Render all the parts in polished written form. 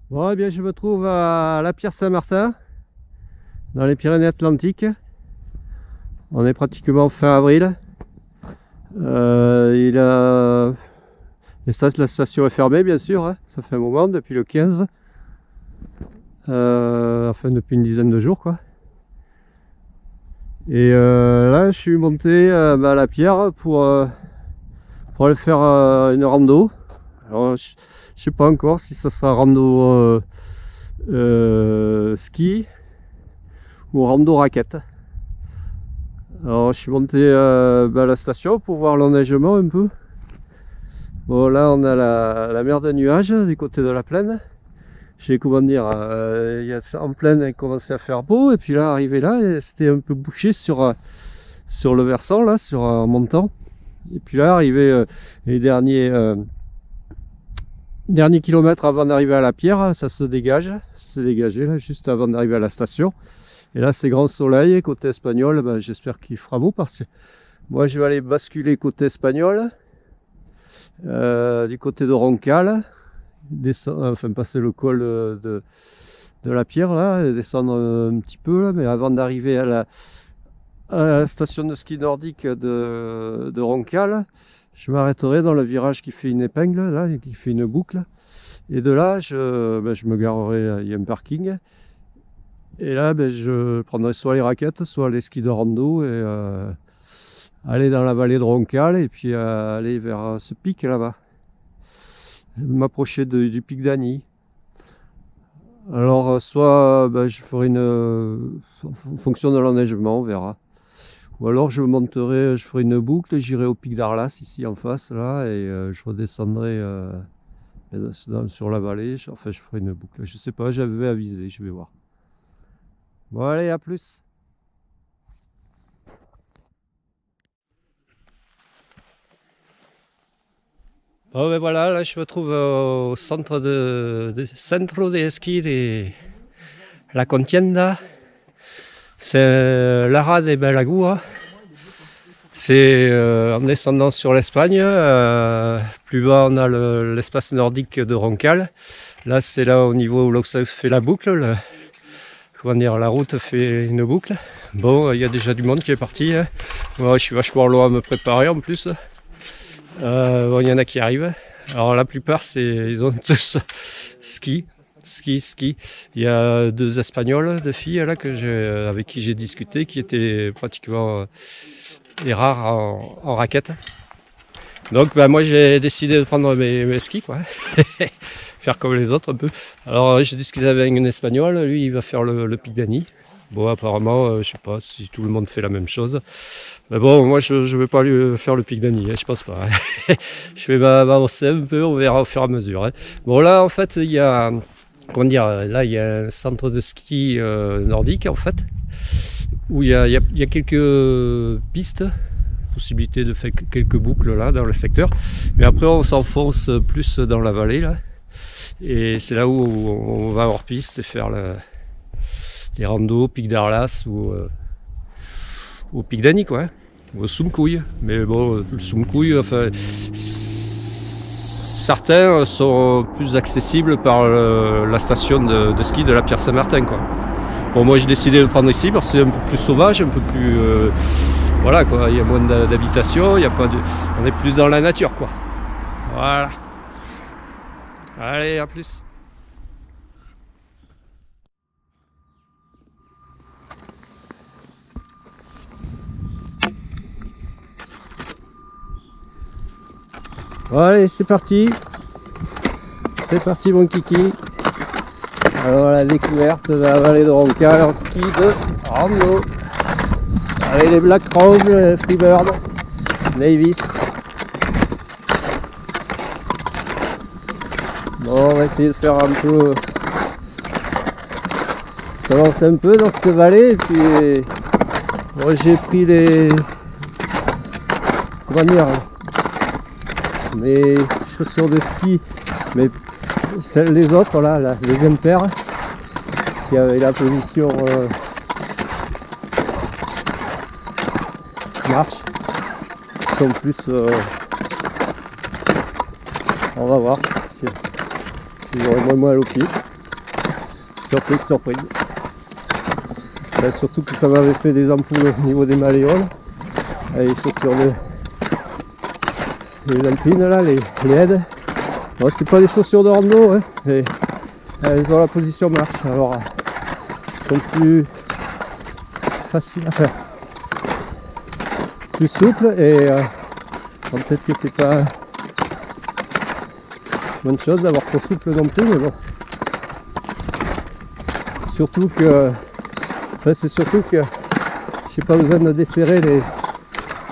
Bon, eh bien, je me trouve à la Pierre-Saint-Martin, dans les Pyrénées-Atlantiques. On est pratiquement fin avril. La station est fermée, bien sûr, hein. Ça fait un moment, depuis le 15. Enfin, depuis une dizaine de jours, quoi. Et là, je suis monté à la Pierre pour aller faire une rando. Alors, je sais pas encore si ça sera rando ski ou rando raquette. Alors je suis monté à la station pour voir l'enneigement un peu. Bon, là on a la mer de nuages du côté de la plaine. J'ai comment dire, en plaine il commençait à faire beau, et puis là arrivé là c'était un peu bouché sur le versant là, en montant. Et puis là arrivé les derniers kilomètres avant d'arriver à la Pierre, ça se dégage, c'est dégagé là juste avant d'arriver à la station. Et là c'est grand soleil, côté espagnol, ben, j'espère qu'il fera beau parce que moi je vais aller basculer côté espagnol, du côté de Roncal, enfin passer le col de la Pierre là, et descendre un petit peu là, mais avant d'arriver à la station de ski nordique de Roncal, je m'arrêterai dans le virage qui fait une épingle là, qui fait une boucle, et de là je me garerai, il y a un parking. Et là, je prendrai soit les raquettes, soit les skis de rando, et aller dans la vallée de Roncal, et puis aller vers ce pic là-bas. M'approcher du pic d'Agny. Alors, soit je ferai en fonction de l'enneigement, on verra. Ou alors je ferai une boucle, j'irai au pic d'Arlas, ici en face, là, et je redescendrai sur la vallée. Enfin, je ferai une boucle. Je sais pas, j'avais avisé, je vais voir. Bon allez, à plus. Bon ben voilà, là je me trouve au centre Centro de Ski de La Contienda. C'est Lara de Belagua. C'est en descendant sur l'Espagne. Plus bas on a l'espace nordique de Roncal. Là c'est là au niveau où ça fait la boucle. La route fait une boucle. Bon, il y a déjà du monde qui est parti, hein. Moi, je suis vachement loin à me préparer en plus. Bon, il y en a qui arrivent. Alors la plupart, ils ont tous ski. Il y a deux Espagnols, deux filles là avec qui j'ai discuté, qui étaient pratiquement les rares en raquette. Donc moi j'ai décidé de prendre mes skis, quoi. Faire comme les autres un peu. Alors j'ai discuté avec un Espagnol, lui il va faire le pic d'Agny. Bon, apparemment, je sais pas si tout le monde fait la même chose. Mais bon, moi je vais pas lui faire le pic d'Agny, hein, je pense pas. Je vais m'avancer un peu, on verra au fur et à mesure, hein. Bon là en fait il y a, là il y a un centre de ski nordique en fait, où il y a quelques pistes, possibilité de faire quelques boucles là dans le secteur. Mais après on s'enfonce plus dans la vallée là. Et c'est là où on va hors piste et faire les randos, pic d'Arlas ou au pic d'Agny, quoi, ou au Soumcouille. Mais bon, le Soumcouille, enfin, certains sont plus accessibles par la station de ski de la Pierre-Saint-Martin, quoi. Bon, moi j'ai décidé de prendre ici parce que c'est un peu plus sauvage, un peu plus voilà, quoi, il y a moins d'habitation, on est plus dans la nature, quoi. Voilà. Allez, à plus. Bon, allez, c'est parti. C'est parti, mon kiki. Alors, la découverte de la vallée de Roncal en ski de rando. Avec les Black Rose, les Freebird, Davis. Bon, on va essayer de faire un peu, s'avancer un peu dans cette vallée. Et puis, bon, j'ai pris mes chaussures de ski, mais les autres là, les impairs, qui avaient la position marche, sont plus, on va voir si j'aurai moins mal au pied. Surprise, surprise. Ben, surtout que ça m'avait fait des ampoules au niveau des malléoles. Les chaussures les alpines là, les aides. Bon, c'est pas des chaussures de rando, hein, mais elles ont la position marche. Alors elles sont plus faciles à faire. Plus souples et bon, peut-être que c'est pas bonne chose d'avoir trop souple non plus, mais bon. Surtout que c'est surtout que j'ai pas besoin de desserrer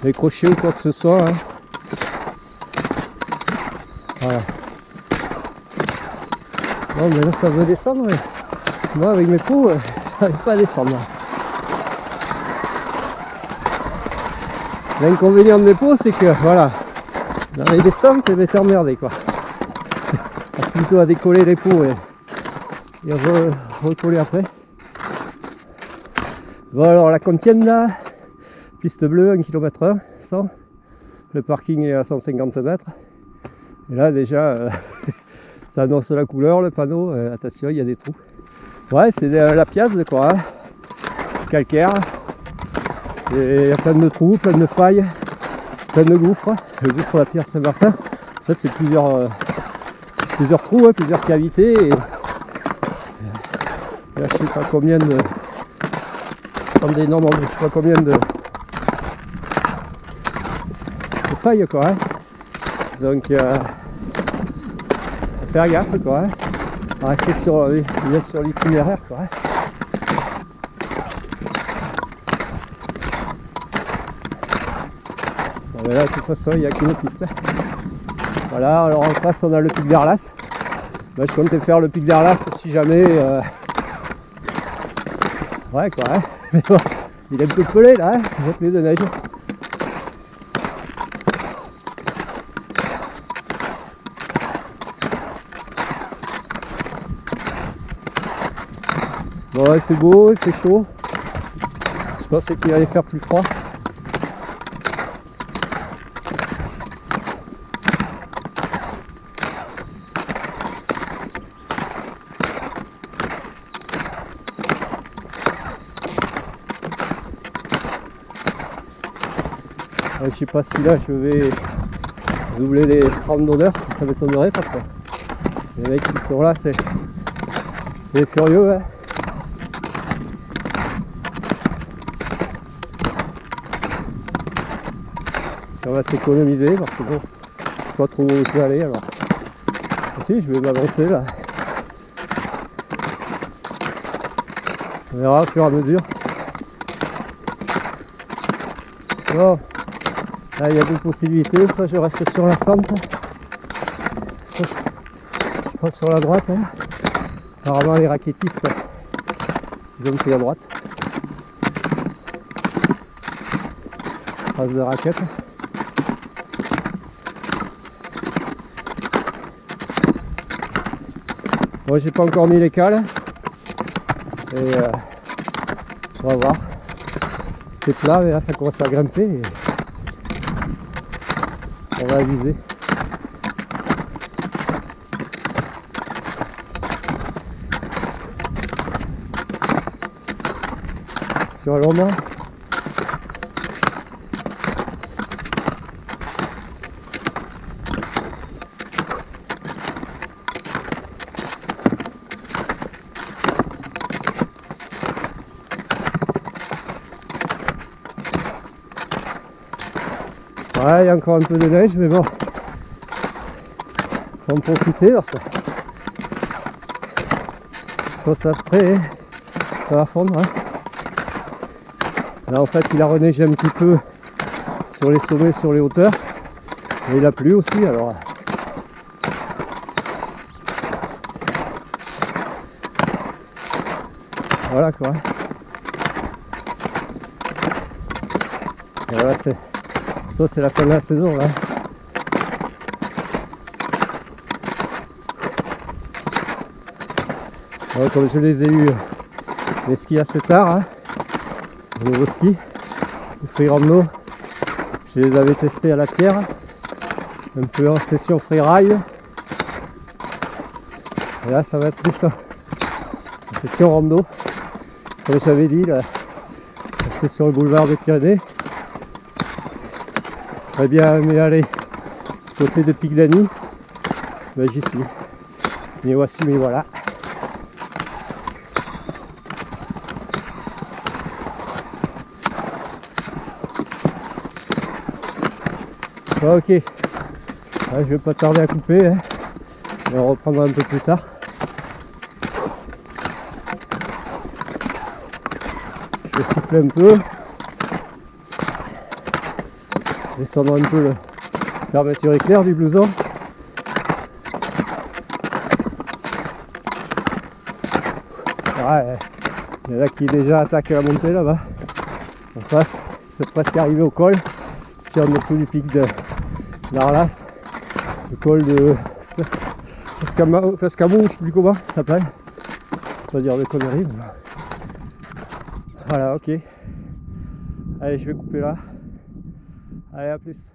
les crochets ou quoi que ce soit, hein. Voilà. Bon, mais là ça veut descendre, mais moi avec mes pots j'arrive pas à descendre là. L'inconvénient de mes pots, c'est que voilà, dans les descentes t'es emmerdé quoi. C'est plutôt à décoller les pots et recoller après. Bon, alors la Compiègne là, piste bleue 1 km/h, 100. Le parking est à 150 mètres. Et là déjà ça annonce la couleur, le panneau, attention il y a des trous. Ouais, c'est la piazze quoi, hein. Calcaire. Il y a plein de trous, plein de failles, plein de gouffres. Le gouffre de la Pierre Saint-Martin, en fait c'est plusieurs trous, hein, plusieurs cavités. Et là je sais pas combien de... des nombres, je sais pas combien de failles quoi, hein. Donc faire gaffe quoi, hein. Rester sur l'itinéraire quoi, hein. Bon, mais là de toute façon il n'y a qu'une piste. Voilà, alors en face on a le pic d'Arlas. Moi je comptais faire le pic d'Arlas si jamais ouais quoi, hein. Mais bon, il est un peu pelé là, hein, avec les de neige. Bon, il fait beau, il fait chaud. Je pensais qu'il allait faire plus froid. Je sais pas si là je vais doubler les randonneurs, ça m'étonnerait parce que les mecs qui sont là c'est des furieux, hein. On va s'économiser parce que bon, je sais pas trop où je vais aller alors. Si, je vais m'avancer là. On verra au fur et à mesure. Bon. Là, il y a deux possibilités, soit je reste sur la centre, soit je prends sur la droite, hein. Apparemment les raquettistes, ils ont pris à droite. Trace de raquette. Bon, j'ai pas encore mis les cales. Et on va voir. C'était plat, mais là ça commence à grimper. Et on va aviser. Sur l'ombre. Ouais, il y a encore un peu de neige, mais bon, faut en profiter parce que chose après, ça va fondre, hein. Là en fait il a reneigé un petit peu sur les sommets, sur les hauteurs, mais il a plu aussi alors. Voilà quoi. Et voilà, c'est la fin de la saison là. Ouais, comme je les ai eu les skis assez tard, hein, les nouveaux skis, les free rando, je les avais testés à la pierre, un peu en session freeride. Et là ça va être plus session rando. Comme j'avais dit, là, je suis sur le boulevard des Pyrénées. J'aurais bien aimé aller côté de Pic d'Agny, mais j'y suis. Mais voici, mais voilà. Bon, ok, ouais, je vais pas tarder à couper, hein. Et on reprendra un peu plus tard. Je vais souffler un peu, descendre un peu la fermeture éclair du blouson. Ouais, il y en a qui déjà attaquent la montée là-bas. En face, c'est presque arrivé au col, qui est en dessous du pic de l'Arlas, le col de Pescamou, je sais plus comment ça s'appelle. Pas dire de conneries. Mais... Voilà, ok. Allez, je vais couper là. Allez, à plus.